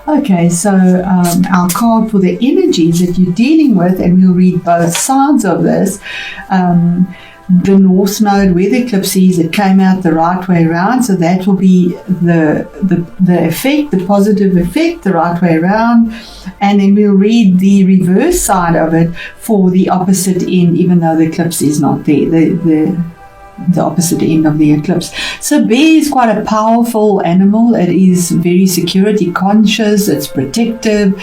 Okay, so our card for the energies that you're dealing with, and we'll read both sides of this. The North Node, where the eclipse is, it came out the right way around, so that will be the effect, the positive effect, the right way around. And then we'll read the reverse side of it for the opposite end, even though the eclipse is not there, the opposite end of the eclipse. So bear is quite a powerful animal. It is very security conscious, it's protective,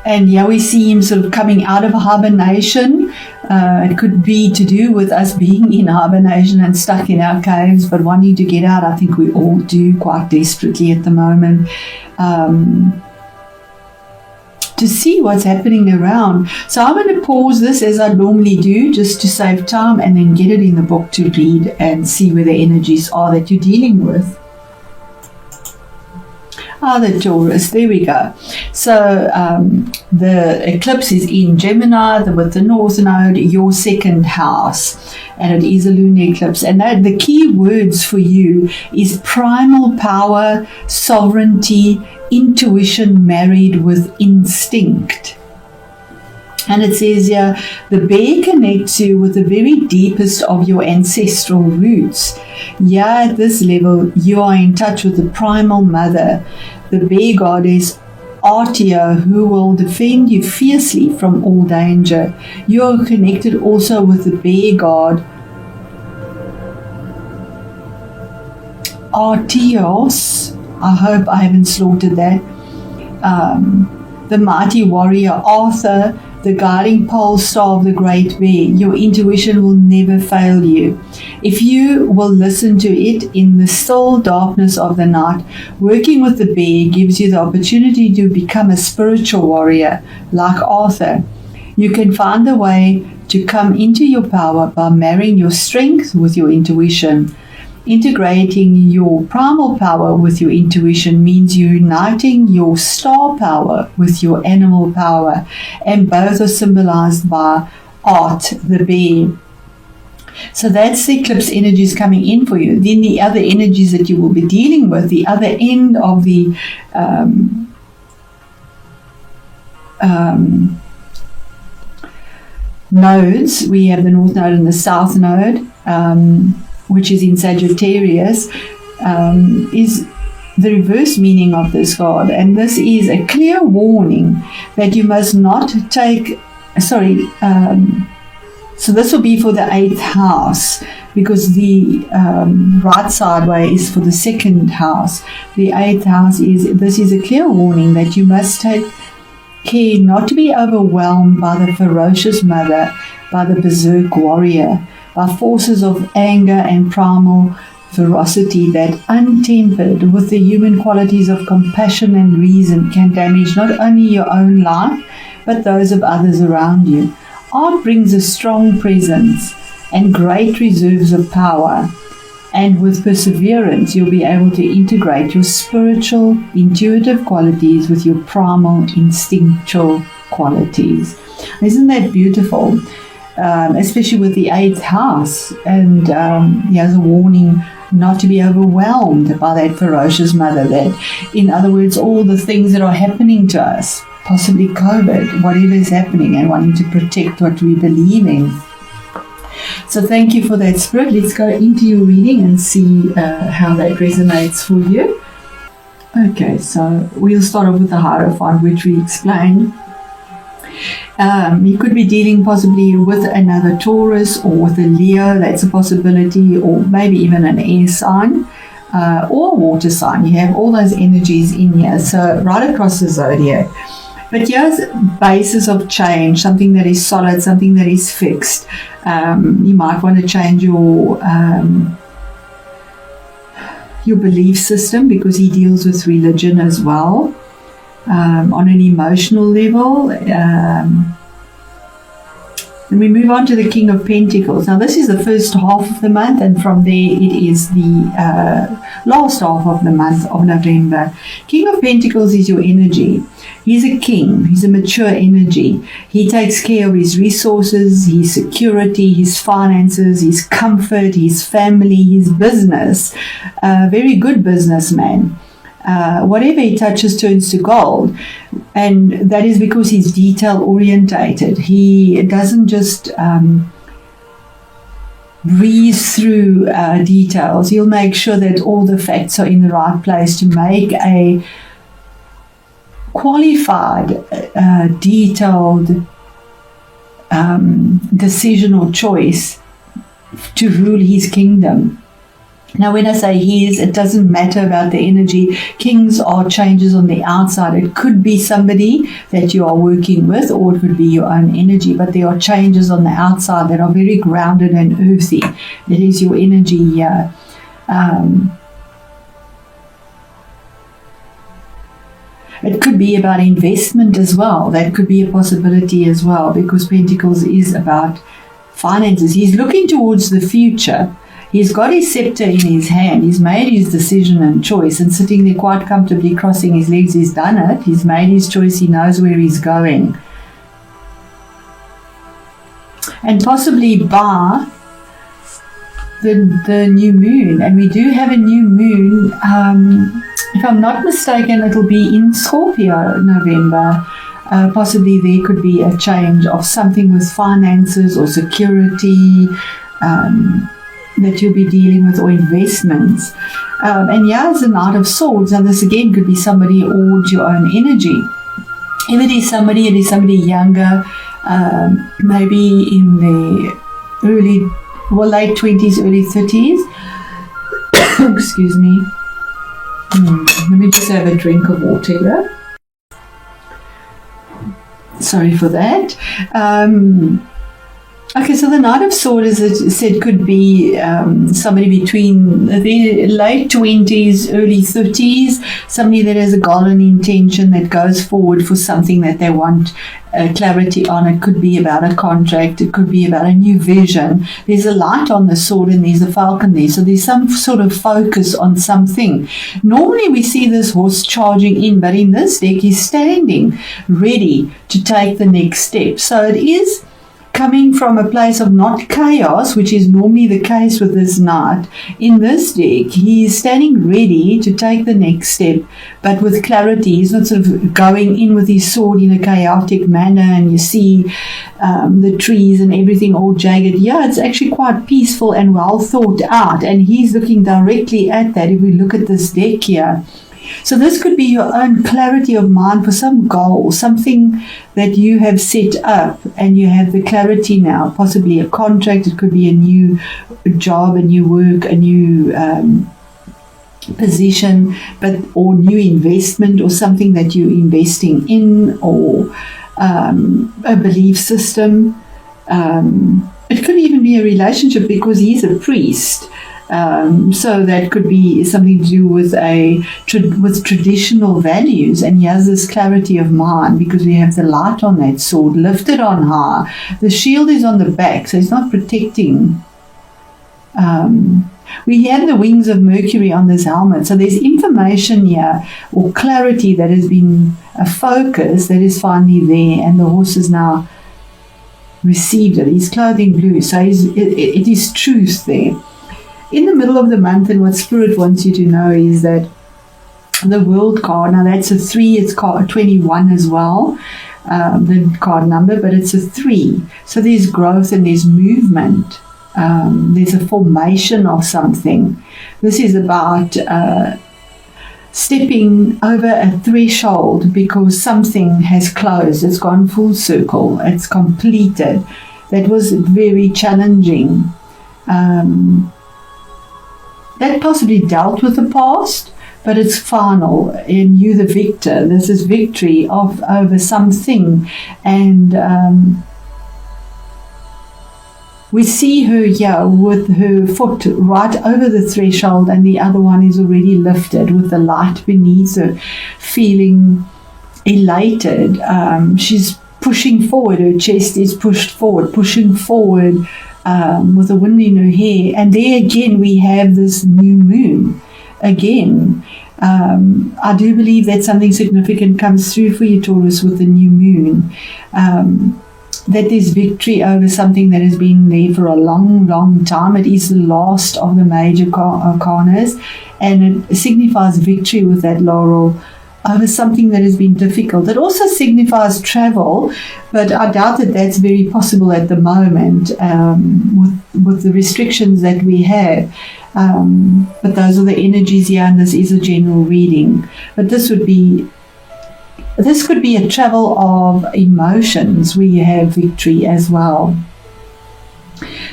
and yeah, we see him sort of coming out of hibernation. It could be to do with us being in hibernation and stuck in our caves, but wanting to get out. I think we all do quite desperately at the moment. To see what's happening around. So I'm going to pause this as I normally do, just to save time, and then get it in the book to read and see where the energies are that you're dealing with. The Taurus, there we go. So the eclipse is in Gemini with the North Node, your second house, and it is a lunar eclipse. And the key words for you is primal power, sovereignty, intuition married with instinct. And it says here, the bear connects you with the very deepest of your ancestral roots. Yeah, at this level, you are in touch with the primal mother, the bear goddess Artia, who will defend you fiercely from all danger. You are connected also with the bear god Artios. I hope I haven't slaughtered that. The mighty warrior Arthur, the guiding pole star of the great bear. Your intuition will never fail you. If you will listen to it in the still darkness of the night, working with the bear gives you the opportunity to become a spiritual warrior like Arthur. You can find a way to come into your power by marrying your strength with your intuition. Integrating your primal power with your intuition means uniting your star power with your animal power, and both are symbolized by Art, the bear. So that's the eclipse energies coming in for you. Then the other energies that you will be dealing with, the other end of the nodes, we have the North Node and the South Node, which is in Sagittarius, is the reverse meaning of this card. And this is a clear warning that you must not take, so this will be for the 8th house, because the right sideway is for the 2nd house. The 8th house this is a clear warning that you must take care not to be overwhelmed by the ferocious mother, by the berserk warrior, by forces of anger and primal ferocity that, untempered with the human qualities of compassion and reason, can damage not only your own life, but those of others around you. Art brings a strong presence and great reserves of power, and with perseverance you'll be able to integrate your spiritual, intuitive qualities with your primal, instinctual qualities. Isn't that beautiful? Especially with the 8th house, and he has a warning not to be overwhelmed by that ferocious mother. That, in other words, all the things that are happening to us, possibly COVID, whatever is happening, and wanting to protect what we believe in. So thank you for that, Spirit. Let's go into your reading and see how that resonates for you. Okay, so we'll start off with the Hierophant, which we explained. You could be dealing possibly with another Taurus or with a Leo, that's a possibility, or maybe even an air sign or a water sign. You have all those energies in here, so right across the zodiac. But here's basis of change, something that is solid, something that is fixed. You might want to change your belief system, because he deals with religion as well. On an emotional level, Then we move on to the King of Pentacles. Now, this is the first half of the month, and from there it is the last half of the month of November. King of Pentacles is your energy. He's a king. He's a mature energy. He takes care of his resources, his security, his finances, his comfort, his family, his business. Very good businessman. Whatever he touches turns to gold, and that is because he's detail orientated. He doesn't just breeze through details. He'll make sure that all the facts are in the right place to make a qualified, detailed decision or choice to rule his kingdom. Now, when I say his, it doesn't matter about the energy. Kings are changes on the outside. It could be somebody that you are working with, or it could be your own energy, but there are changes on the outside that are very grounded and earthy. That is your energy here. It could be about investment as well. That could be a possibility as well, because Pentacles is about finances. He's looking towards the future. He's got his scepter in his hand. He's made his decision and choice, and sitting there quite comfortably crossing his legs. He's done it. He's made his choice. He knows where he's going. And possibly by the new moon. And we do have a new moon. If I'm not mistaken, it'll be in Scorpio November. Possibly there could be a change of something with finances or security, that you'll be dealing with, or investments. And here's the Knight of Swords. Now, this again could be somebody or your own energy. If it is somebody younger, maybe in the late 20s, early 30s. Excuse me. Let me just have a drink of water here. Sorry for that. Okay, so the Knight of Swords, as I said, could be somebody between the late 20s, early 30s, somebody that has a goal and intention that goes forward for something that they want clarity on. It could be about a contract. It could be about a new vision. There's a light on the sword and there's a falcon there. So there's some sort of focus on something. Normally we see this horse charging in, but in this deck he's standing ready to take the next step. So it is coming from a place of not chaos, which is normally the case with this knight. In this deck, he is standing ready to take the next step, but with clarity. He's not sort of going in with his sword in a chaotic manner, and you see the trees and everything all jagged. Yeah, it's actually quite peaceful and well thought out, and he's looking directly at that if we look at this deck here. So this could be your own clarity of mind for some goal, something that you have set up and you have the clarity now, possibly a contract. It could be a new job, a new work, a new position, or new investment, or something that you're investing in, or a belief system. It could even be a relationship, because he's a priest. So that could be something to do with with traditional values, and he has this clarity of mind because we have the light on that sword lifted on high. The shield is on the back, so it's not protecting. We have the wings of Mercury on this helmet, so there's information here or clarity that has been a focus that is finally there, and the horse has now received it. He's clothed in blue, so it is truth there. In the middle of the month, and what Spirit wants you to know is that the World card, now that's a 3, it's card 21 as well, the card number, but it's a 3. So there's growth and there's movement. There's a formation of something. This is about stepping over a threshold because something has closed. It's gone full circle. It's completed. That was very challenging. That possibly dealt with the past, but it's final, and you the victor. This is victory over something, and we see her here with her foot right over the threshold, and the other one is already lifted with the light beneath her, feeling elated. She's pushing forward. Her chest is pushed forward, pushing forward with the wind in her hair. And there again, we have this new moon again. I do believe that something significant comes through for you, Taurus, with the new moon. That there's victory over something that has been there for a long, long time. It is the last of the major arcanas, and it signifies victory with that laurel over something that has been difficult. It also signifies travel, but I doubt that that's very possible at the moment with the restrictions that we have. But those are the energies here, and this is a general reading. But this could be a travel of emotions where you have victory as well.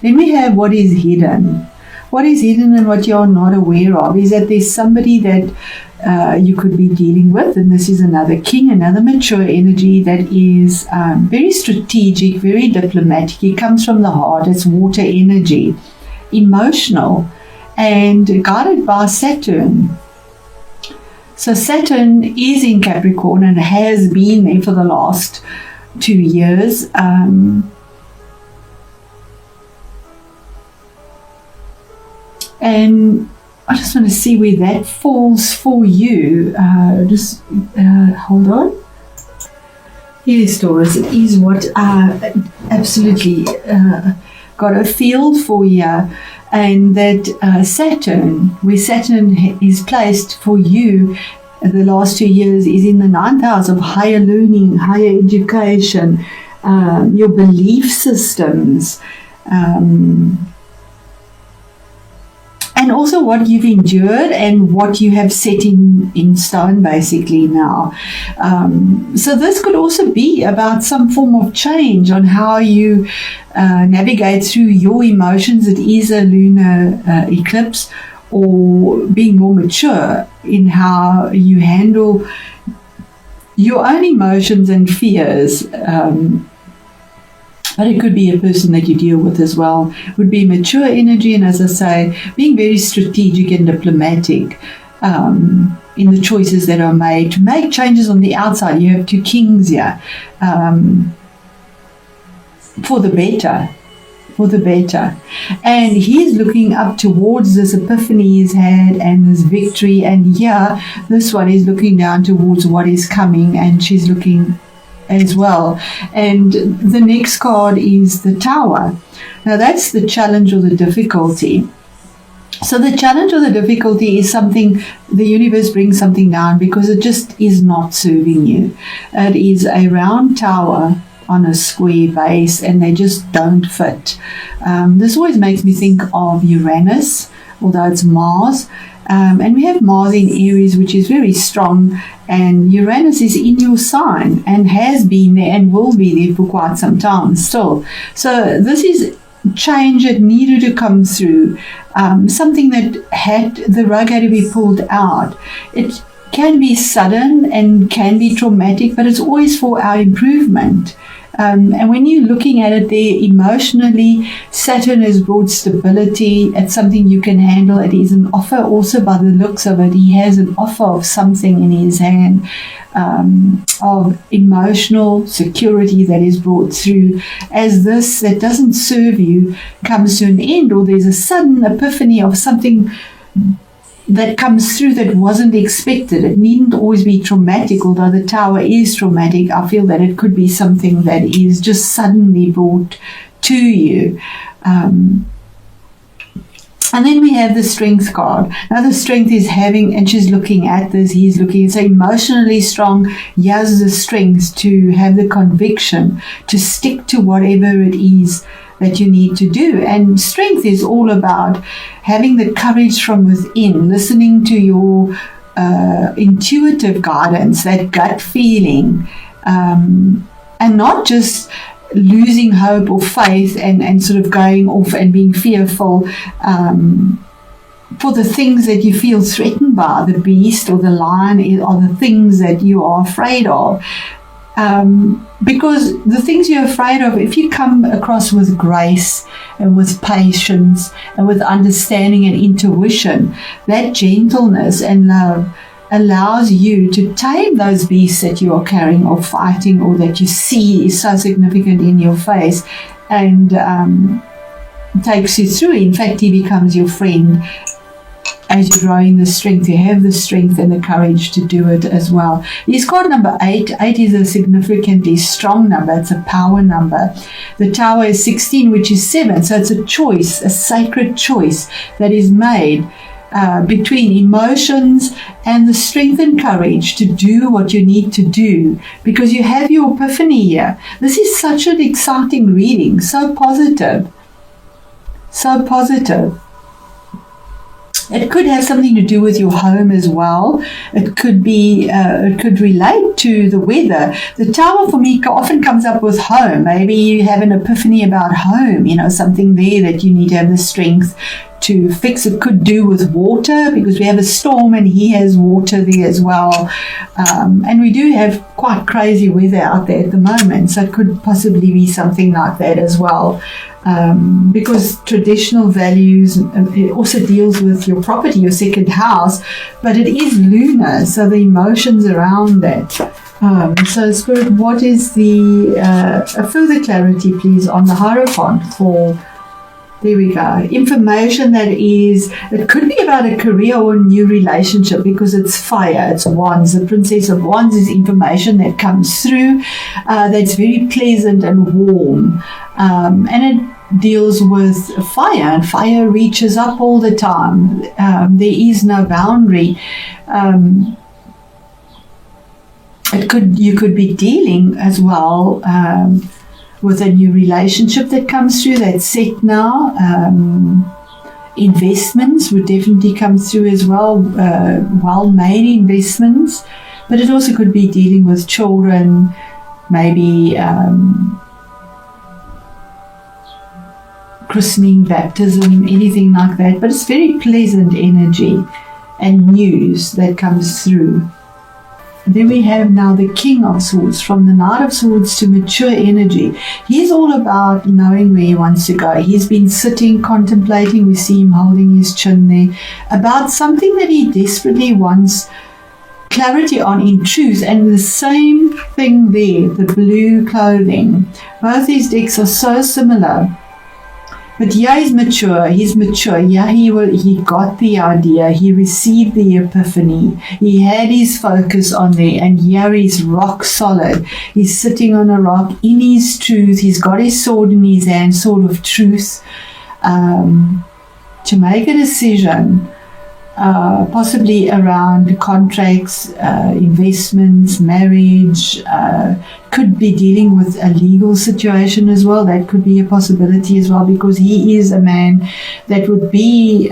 Then we have what is hidden. What is hidden and what you're not aware of is that there's somebody that you could be dealing with, and this is another king, another mature energy that is very strategic, very diplomatic. It comes from the heart. It's water energy, emotional, and guided by Saturn. So Saturn is in Capricorn and has been there for the last 2 years. And I just want to see where that falls for you. Hold on. Yes, Taurus, it is what absolutely got a field for you. And that Saturn, where Saturn is placed for you the last 2 years, is in the 9th house of higher learning, higher education, your belief systems, and also what you've endured and what you have set in stone basically now. So this could also be about some form of change on how you navigate through your emotions. It is a lunar eclipse, or being more mature in how you handle your own emotions and fears. But it could be a person that you deal with as well. It would be mature energy, and as I say, being very strategic and diplomatic in the choices that are made to make changes on the outside. You have 2 kings here, for the better. And he's looking up towards this epiphany he's had and this victory, and this one is looking down towards what is coming, and she's looking as well. And the next card is the Tower. Now that's the challenge or the difficulty. So the challenge or the difficulty is something, the universe brings something down because it just is not serving you. It is a round tower on a square base, and they just don't fit. This always makes me think of Uranus, although it's Mars. And we have Mars in Aries, which is very strong, and Uranus is in your sign and has been there and will be there for quite some time still. So this is change that needed to come through, something that the rug had to be pulled out. It can be sudden and can be traumatic, but it's always for our improvement. And when you're looking at it there emotionally, Saturn has brought stability. It's something you can handle. It is an offer also by the looks of it. He has an offer of something in his hand, of emotional security that is brought through as this that doesn't serve you comes to an end, or there's a sudden epiphany of something that comes through that wasn't expected. It needn't always be traumatic, although the Tower is traumatic. I feel that it could be something that is just suddenly brought to you. And then we have the Strength card. Now the Strength is having, and she's looking at this, he's looking, so emotionally strong. He has the strength to have the conviction to stick to whatever it is that you need to do. And strength is all about having the courage from within, listening to your intuitive guidance, that gut feeling, and not just losing hope or faith and sort of going off and being fearful for the things that you feel threatened by, the beast or the lion, or the things that you are afraid of. Because the things you're afraid of, if you come across with grace and with patience and with understanding and intuition, that gentleness and love allows you to tame those beasts that you are carrying or fighting, or that you see is so significant in your face, and takes you through. In fact, he becomes your friend as you grow in the strength. You have the strength and the courage to do it as well. He's card number 8. 8 is a significantly strong number. It's a power number. The Tower is 16, which is 7. So it's a choice, a sacred choice that is made between emotions and the strength and courage to do what you need to do, because you have your epiphany here. This is such an exciting reading, so positive. So positive. It could have something to do with your home as well. It could be, it could relate to the weather. The Tower for me often comes up with home. Maybe you have an epiphany about home, something there that you need to have the strength to fix. It could do with water, because we have a storm and he has water there as well. And we do have quite crazy weather out there at the moment. So it could possibly be something like that as well. Because traditional values, it also deals with your property, your second house, but it is lunar, so the emotions around that. So Spirit, what is the further clarity, please, on the Hierophant for, there we go, information that is, it could be about a career or a new relationship, because it's fire, it's wands. The Princess of Wands is information that comes through that's very pleasant and warm, and it deals with fire, and fire reaches up all the time. There is no boundary. You could be dealing as well with a new relationship that comes through, that's set now. Investments would definitely come through as well, well-made investments, but it also could be dealing with children, maybe christening, baptism, anything like that. But it's very pleasant energy and news that comes through. Then we have now the King of Swords, from the Knight of Swords to mature energy. He's all about knowing where he wants to go. He's been sitting, contemplating. We see him holding his chin there, about something that he desperately wants clarity on in truth. And the same thing there, the blue clothing. Both these decks are so similar. But yeah, he's mature. Yeah, he got the idea. He received the epiphany. He had his focus on there, and yeah, he's rock solid. He's sitting on a rock in his truth. He's got his sword in his hand, sword of truth, to make a decision, possibly around contracts, investments, marriage. Could be dealing with a legal situation as well. That could be a possibility as well, because he is a man that would be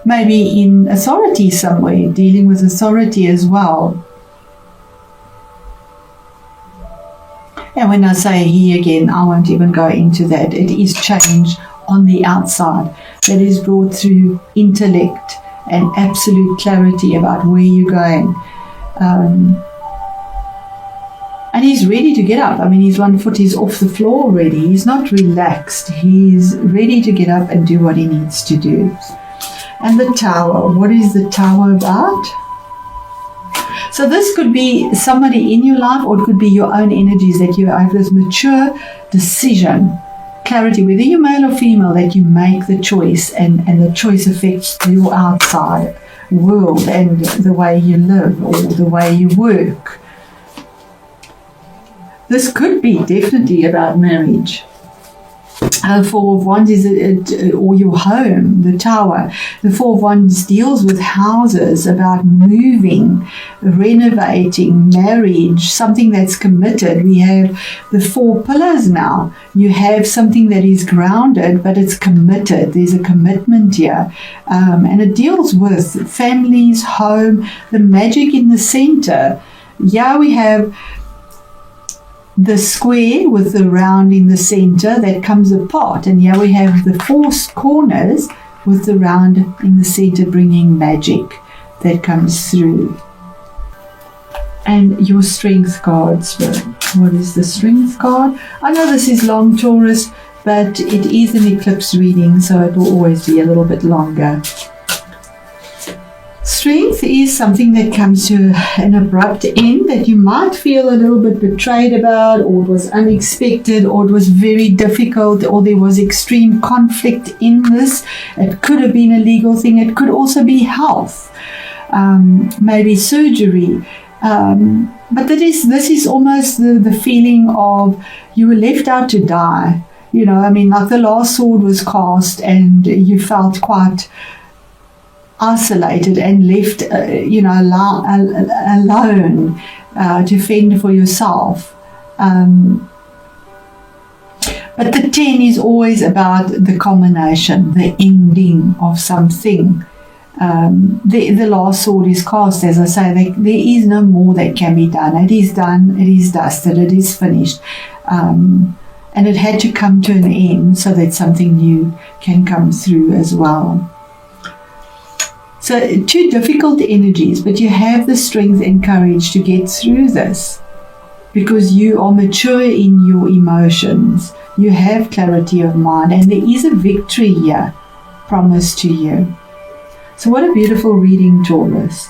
maybe in authority somewhere, dealing with authority as well. And when I say he again, I won't even go into that. It is change on the outside that is brought through intellect and absolute clarity about where you're going. And he's ready to get up. I mean, his one foot is off the floor already. He's not relaxed. He's ready to get up and do what he needs to do. And the Tower. What is the Tower about? So this could be somebody in your life, or it could be your own energies, that you have this mature decision, clarity, whether you're male or female, that you make the choice, and the choice affects your outside world and the way you live or the way you work. This could be definitely about marriage. The Four of Wands is or your home, the Tower. The Four of Wands deals with houses, about moving, renovating, marriage, something that's committed. We have the four pillars now. You have something that is grounded, but it's committed. There's a commitment here. And it deals with families, home, the magic in the center. Yeah, we have the square with the round in the center that comes apart, and here we have the four corners with the round in the center, bringing magic that comes through. And your strength card, Spirit. What is the strength card? I know this is long, Taurus, but it is an eclipse reading, so it will always be a little bit longer. Strength is something that comes to an abrupt end, that you might feel a little bit betrayed about, or it was unexpected, or it was very difficult, or there was extreme conflict in this. It could have been a legal thing. It could also be health, maybe surgery. But this is almost the feeling of you were left out to die. Like the last sword was cast and you felt quite isolated and left, alone to fend for yourself. But the 10 is always about the culmination, the ending of something. The last sword is cast, as I say. There is no more that can be done. It is done, it is dusted, it is finished. And it had to come to an end so that something new can come through as well. So 2 difficult energies, but you have the strength and courage to get through this because you are mature in your emotions. You have clarity of mind, and there is a victory here promised to you. So what a beautiful reading, Taurus.